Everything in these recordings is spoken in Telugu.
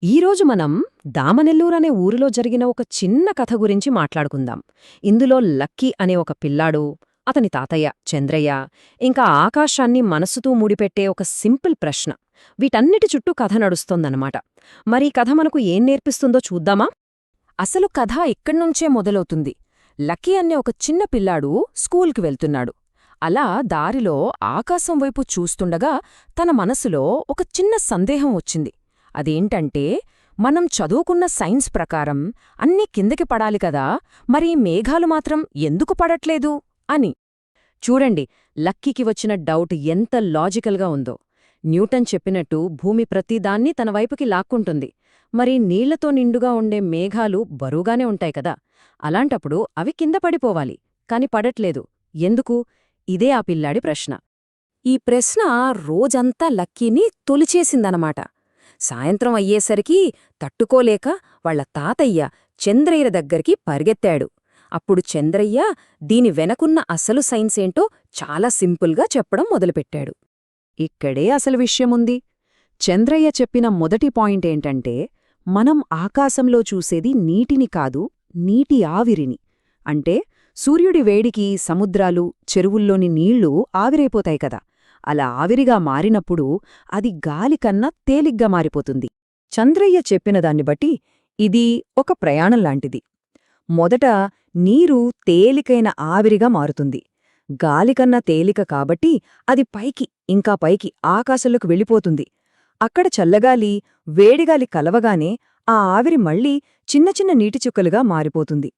ఈరోజు మనం దామనెల్లూరనే ఊరిలో జరిగిన ఒక చిన్న కథ గురించి మాట్లాడుకుందాం. ఇందులో లక్కీ అనే ఒక పిల్లాడు, అతని తాతయ్య చంద్రయ్య, ఇంకా ఆకాశాన్ని మనసుతో ముడిపెట్టే ఒక సింపుల్ ప్రశ్న, వీటన్నిటి చుట్టూ కథ నడుస్తోందన్నమాట. మరి కథ మనకు ఏం నేర్పిస్తుందో చూద్దామా? అసలు కథ ఇక్కడ్నుంచే మొదలవుతుంది. లక్కీ అనే ఒక చిన్న పిల్లాడు స్కూల్కి వెళ్తున్నాడు. అలా దారిలో ఆకాశం వైపు చూస్తుండగా తన మనసులో ఒక చిన్న సందేహం వచ్చింది. అదేంటంటే, మనం చదువుకున్న సైన్స్ ప్రకారం అన్నీ కిందకి పడాలి కదా, మరి మేఘాలు మాత్రం ఎందుకు పడట్లేదు అని. చూడండి, లక్కీకి వచ్చిన డౌట్ ఎంత లాజికల్గా ఉందో. న్యూటన్ చెప్పినట్టు భూమి ప్రతిదాన్ని తన వైపుకి లాక్కుంటుంది. మరి నీళ్లతో నిండుగా ఉండే మేఘాలు బరువుగానే ఉంటాయి కదా, అలాంటప్పుడు అవి కింద పడిపోవాలి, కాని పడట్లేదు ఎందుకు? ఇదే ఆ పిల్లాడి ప్రశ్న. ఈ ప్రశ్న రోజంతా లక్కీని తొలిచేసిందనమాట. సాయంత్రం అయ్యేసరికి తట్టుకోలేక వాళ్ల తాతయ్య చంద్రయ్య దగ్గరికి పరిగెత్తాడు. అప్పుడు చంద్రయ్య దీని వెనకున్న అసలు సైన్సేంటో చాలా సింపుల్గా చెప్పడం మొదలుపెట్టాడు. ఇక్కడే అసలు విషయముంది. చంద్రయ్య చెప్పిన మొదటి పాయింటేంటంటే, మనం ఆకాశంలో చూసేది నీటిని కాదు, నీటి ఆవిరిని. అంటే సూర్యుడి వేడికి సముద్రాలు, చెరువుల్లోని నీళ్లు ఆవిరైపోతాయి కదా, అలా ఆవిరిగా మారినప్పుడు అది గాలికన్నా తేలిగ్గా మారిపోతుంది. చంద్రయ్య చెప్పినదాన్ని బట్టి ఇది ఒక ప్రయాణంలాంటిది. మొదట నీరు తేలికైన ఆవిరిగా మారుతుంది. గాలికన్నా తేలిక కాబట్టి అది పైకి, ఇంకా పైకి ఆకాశంలోకి వెళ్ళిపోతుంది. అక్కడ చల్లగాలి, వేడిగాలి కలవగానే ఆ ఆవిరి మళ్లీ చిన్న చిన్న నీటిచుక్కలుగా మారిపోతుంది.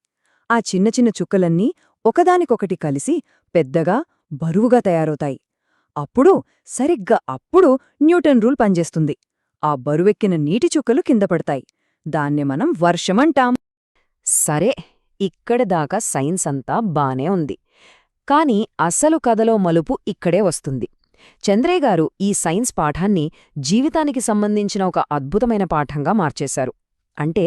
ఆ చిన్న చిన్న చుక్కలన్నీ ఒకదానికొకటి కలిసి పెద్దగా, బరువుగా తయారవుతాయి. సరిగ్గా అప్పుడు న్యూటన్ రూల్ పనిచేస్తుంది. ఆ బరువెక్కిన నీటి చుక్కలు కింద పడతాయి. దాన్ని మనం వర్షమంటాం. సరే, ఇక్కడిదాకా సైన్స్ అంతా బానే ఉంది. కాని అసలు కథలో మలుపు ఇక్కడే వస్తుంది. చంద్రయ్య గారు ఈ సైన్స్ పాఠాన్ని జీవితానికి సంబంధించిన ఒక అద్భుతమైన పాఠంగా మార్చేశారు. అంటే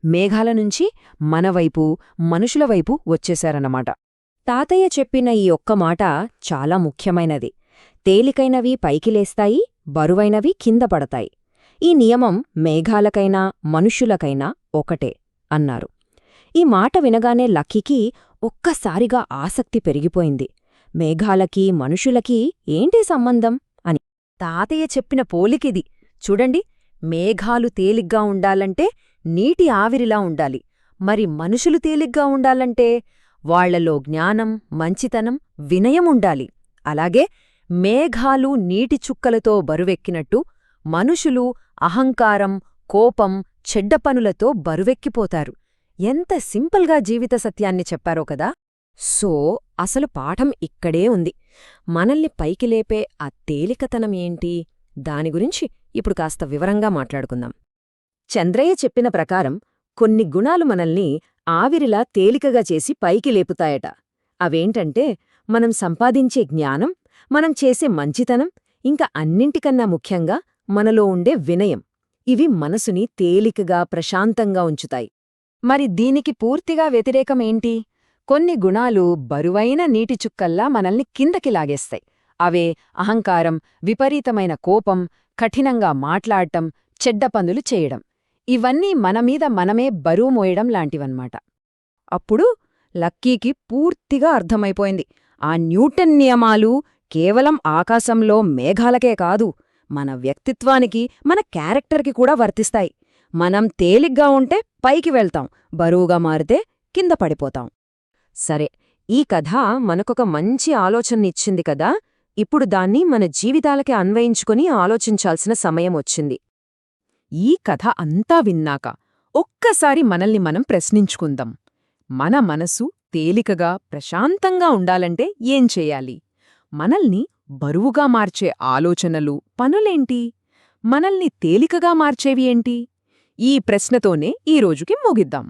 మేఘాల నుంచి మనవైపు, మనుషుల వైపు వచ్చేశారన్నమాట. తాతయ్య చెప్పిన ఈ ఒక్క మాట చాలా ముఖ్యమైనది. తేలికైనవి పైకి లేస్తాయి, బరువైనవి కింద పడతాయి. ఈ నియమం మేఘాలకైనా మనుష్యులకైనా ఒకటే అన్నారు. ఈ మాట వినగానే లక్కీకి ఒక్కసారిగా ఆసక్తి పెరిగిపోయింది. మేఘాలకి మనుషులకి ఏంటి సంబంధం అని. తాతయ్య చెప్పిన పోలికిది. చూడండి, మేఘాలు తేలిగ్గా ఉండాలంటే నీటి ఆవిరిలా ఉండాలి. మరి మనుషులు తేలిగ్గా ఉండాలంటే వాళ్లలో జ్ఞానం, మంచితనం, వినయం ఉండాలి. అలాగే మేఘాలు నీటి చుక్కలతో బరువెక్కినట్టు మనుషులు అహంకారం, కోపం, చెడ్డ పనులతో బరువెక్కిపోతారు. ఎంత సింపుల్గా జీవిత సత్యాన్ని చెప్పారో కదా. సో అసలు పాఠం ఇక్కడే ఉంది. మనల్ని పైకి లేపే ఆ తేలికతనం ఏంటి, దాని గురించి ఇప్పుడు కాస్త వివరంగా మాట్లాడుకుందాం. చంద్రయ్య చెప్పిన ప్రకారం కొన్ని గుణాలు మనల్ని ఆవిరిలా తేలికగా చేసి పైకి లేపుతాయట. అవేంటంటే, మనం సంపాదించే జ్ఞానం, మనం చేసే మంచితనం, ఇంకా అన్నింటికన్నా ముఖ్యంగా మనలో ఉండే వినయం. ఇవి మనసుని తేలికగా, ప్రశాంతంగా ఉంచుతాయి. మరి దీనికి పూర్తిగా వ్యతిరేకమేంటి? కొన్ని గుణాలు బరువైన నీటిచుక్కల్లా మనల్ని కిందకి లాగేస్తాయి. అవే అహంకారం, విపరీతమైన కోపం, కఠినంగా మాట్లాడటం, చెడ్డ పనులు చేయడం. ఇవన్నీ మనమీద మనమే బరువు మోయడం లాంటివన్నమాట. అప్పుడు లక్కీకి పూర్తిగా అర్థమైపోయింది. ఆ న్యూటన్ నియమాలు కేవలం ఆకాశంలో మేఘాలకే కాదు, మన వ్యక్తిత్వానికి, మన క్యారెక్టర్కి కూడా వర్తిస్తాయి. మనం తేలిగ్గా ఉంటే పైకి వెళ్తాం, బరువుగా మారితే కింద పడిపోతాం. సరే, ఈ కథ మనకొక మంచి ఆలోచననిచ్చింది కదా. ఇప్పుడు దాన్ని మన జీవితాలకి అన్వయించుకుని ఆలోచించాల్సిన సమయం వచ్చింది. ఈ కథ అంతా విన్నాక ఒక్కసారి మనల్ని మనం ప్రశ్నించుకుందాం. మన మనసు తేలికగా, ప్రశాంతంగా ఉండాలంటే ఏం చేయాలి? మనల్ని బరువుగా మార్చే ఆలోచనలు, పనులేంటి? మనల్ని తేలికగా మార్చేవి ఏంటి? ఈ ప్రశ్నతోనే ఈ రోజుకి ముగిద్దాం.